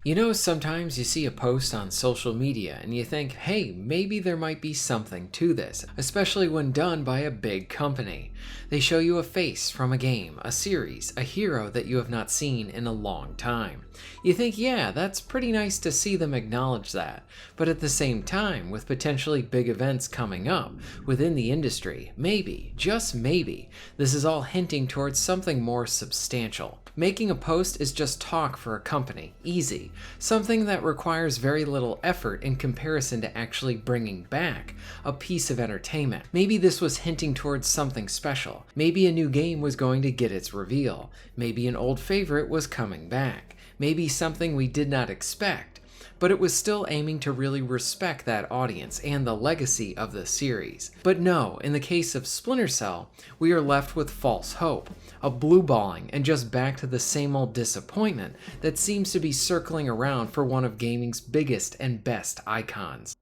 You know, sometimes you see a post on social media and you think, hey, maybe there might be something to this, especially when done by a big company. They show you a face from a game, a series, a hero that you have not seen in a long time. You think, yeah, that's pretty nice to see them acknowledge that. But at the same time, with potentially big events coming up within the industry, maybe, just maybe, this is all hinting towards something more substantial. Making a post is just talk for a company, easy, something that requires very little effort in comparison to actually bringing back a piece of entertainment. Maybe this was hinting towards something special. Maybe a new game was going to get its reveal. Maybe an old favorite was coming back. Maybe something we did not expect. But it was still aiming to really respect that audience and the legacy of the series. But no, in the case of Splinter Cell, we are left with false hope, a blue balling, and just back to the same old disappointment that seems to be circling around for one of gaming's biggest and best icons.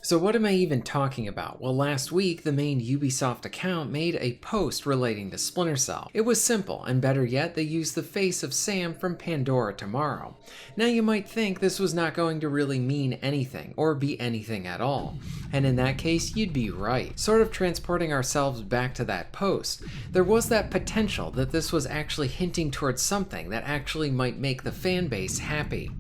So what am I even talking about? Well, last week, the main Ubisoft account made a post relating to Splinter Cell. It was simple, and better yet, they used the face of Sam from Pandora Tomorrow. Now you might think this was not going to really mean anything, or be anything at all. And in that case, you'd be right. Sort of transporting ourselves back to that post, there was that potential that this was actually hinting towards something that actually might make the fan base happy.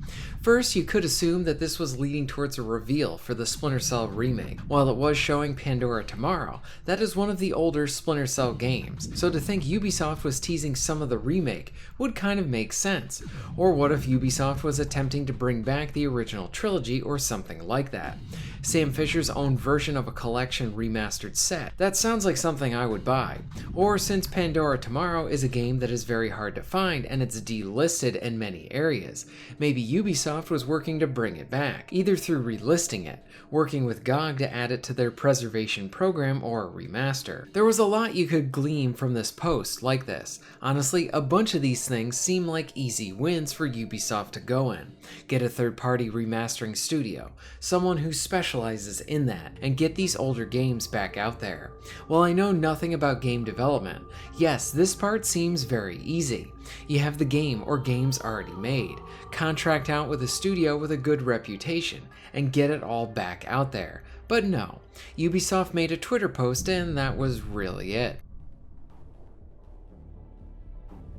First, you could assume that this was leading towards a reveal for the Splinter Cell remake. While it was showing Pandora Tomorrow, that is one of the older Splinter Cell games, so to think Ubisoft was teasing some of the remake would kind of make sense. Or what if Ubisoft was attempting to bring back the original trilogy or something like that? Sam Fisher's own version of a collection remastered set. That sounds like something I would buy. Or since Pandora Tomorrow is a game that is very hard to find and it's delisted in many areas, maybe Ubisoft was working to bring it back, either through relisting it, working with GOG to add it to their preservation program, or a remaster. There was a lot you could glean from this post like this. Honestly, a bunch of these things seem like easy wins for Ubisoft to go in. Get a third-party remastering studio, someone who specializes in that, and get these older games back out there. While I know nothing about game development, yes, this part seems very easy. You have the game or games already made, contract out with a studio with a good reputation, and get it all back out there. But no, Ubisoft made a Twitter post and that was really it.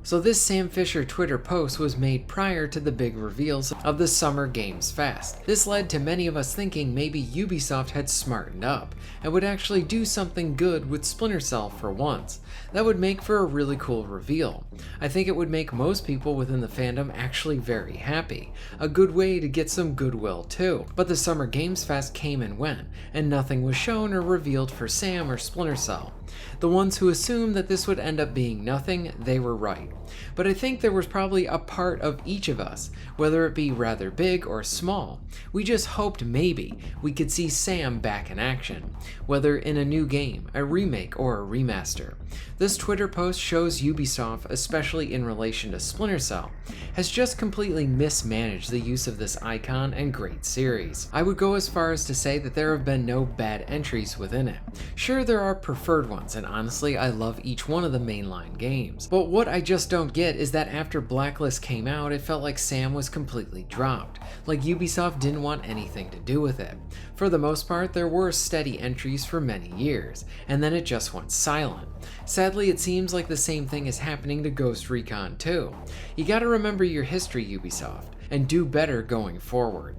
So this Sam Fisher Twitter post was made prior to the big reveals of the Summer Games Fest. This led to many of us thinking maybe Ubisoft had smartened up and would actually do something good with Splinter Cell for once. That would make for a really cool reveal. I think it would make most people within the fandom actually very happy. A good way to get some goodwill too. But the Summer Games Fest came and went, and nothing was shown or revealed for Sam or Splinter Cell. The ones who assumed that this would end up being nothing, they were right. But I think there was probably a part of each of us, whether it be rather big or small. We just hoped maybe we could see Sam back in action, whether in a new game, a remake, or a remaster. This Twitter post shows Ubisoft, especially in relation to Splinter Cell, has just completely mismanaged the use of this icon and great series. I would go as far as to say that there have been no bad entries within it. Sure, there are preferred ones, and honestly, I love each one of the mainline games. But what I just don't get is that after Blacklist came out, it felt like Sam was completely dropped, like Ubisoft didn't want anything to do with it. For the most part, there were steady entries for many years, and then it just went silent. Sadly, it seems like the same thing is happening to Ghost Recon too. You gotta remember your history, Ubisoft, and do better going forward.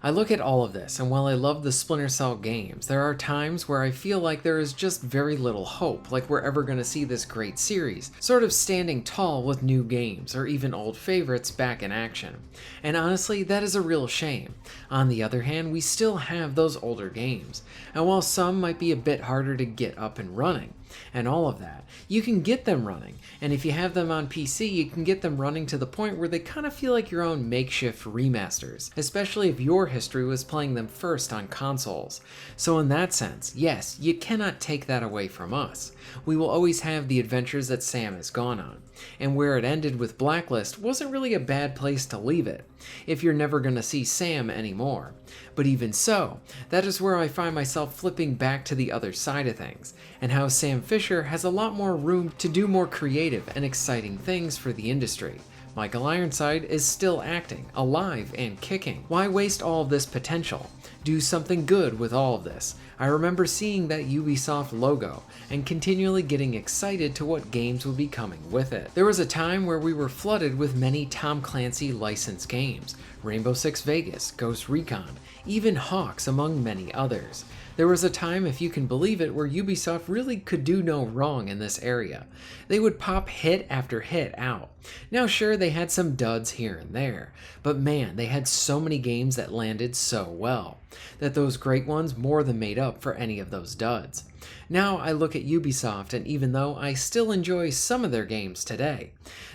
I look at all of this, and while I love the Splinter Cell games, there are times where I feel like there is just very little hope, like we're ever going to see this great series sort of standing tall with new games, or even old favorites back in action. And honestly, that is a real shame. On the other hand, we still have those older games, and while some might be a bit harder to get up and running, and all of that, you can get them running, and if you have them on PC, you can get them running to the point where they kind of feel like your own makeshift remasters, especially if your history was playing them first on consoles. So in that sense, yes, you cannot take that away from us. We will always have the adventures that Sam has gone on, and where it ended with Blacklist wasn't really a bad place to leave it, if you're never going to see Sam anymore. But even so, that is where I find myself flipping back to the other side of things, and how Sam Fisher has a lot more room to do more creative and exciting things for the industry. Michael Ironside is still acting, alive and kicking. Why waste all of this potential? Do something good with all of this. I remember seeing that Ubisoft logo and continually getting excited to what games would be coming with it. There was a time where we were flooded with many Tom Clancy licensed games, Rainbow Six Vegas, Ghost Recon, even Hawks among many others. There was a time, if you can believe it, where Ubisoft really could do no wrong in this area. They would pop hit after hit out. Now sure, they had some duds here and there, but man, they had so many games that landed so well, that those great ones more than made up for any of those duds. Now I look at Ubisoft, and even though I still enjoy some of their games today,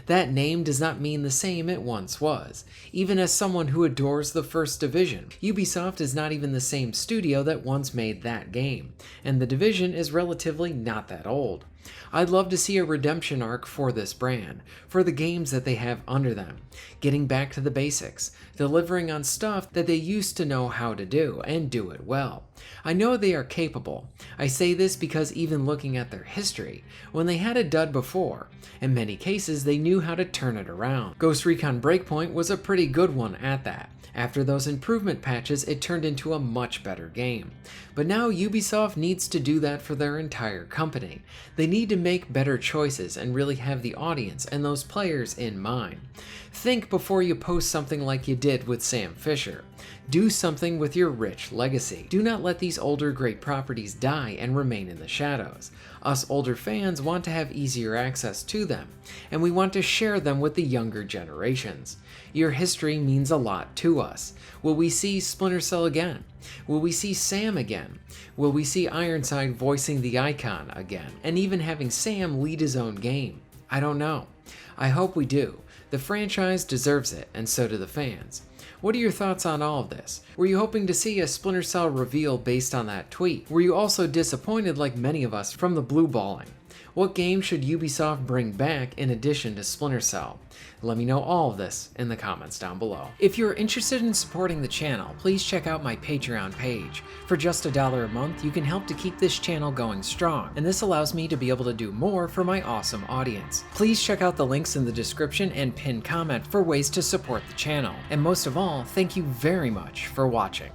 that name does not mean the same it once was. Even as someone who adores the First Division, Ubisoft is not even the same studio that once made that game, and the Division is relatively not that old. I'd love to see a redemption arc for this brand, for the games that they have under them, getting back to the basics, delivering on stuff that they used to know how to do, and do it well. I know they are capable. I say this because even looking at their history, when they had a dud before, in many cases they knew how to turn it around. Ghost Recon Breakpoint was a pretty good one at that. After those improvement patches, it turned into a much better game. But now Ubisoft needs to do that for their entire company. They need to make better choices and really have the audience and those players in mind. Think before you post something like you did with Sam Fisher. Do something with your rich legacy. Do not let these older great properties die and remain in the shadows. Us older fans want to have easier access to them, and we want to share them with the younger generations. Your history means a lot to us. Will we see Splinter Cell again? Will we see Sam again? Will we see Ironside voicing the icon again, and even having Sam lead his own game? I don't know. I hope we do. The franchise deserves it, and so do the fans. What are your thoughts on all of this? Were you hoping to see a Splinter Cell reveal based on that tweet? Were you also disappointed like many of us from the blue balling? What game should Ubisoft bring back in addition to Splinter Cell? Let me know all of this in the comments down below. If you're interested in supporting the channel, please check out my Patreon page. For just $1 a month, you can help to keep this channel going strong, and this allows me to be able to do more for my awesome audience. Please check out the links in the description and pinned comment for ways to support the channel. And most of all, thank you very much for watching.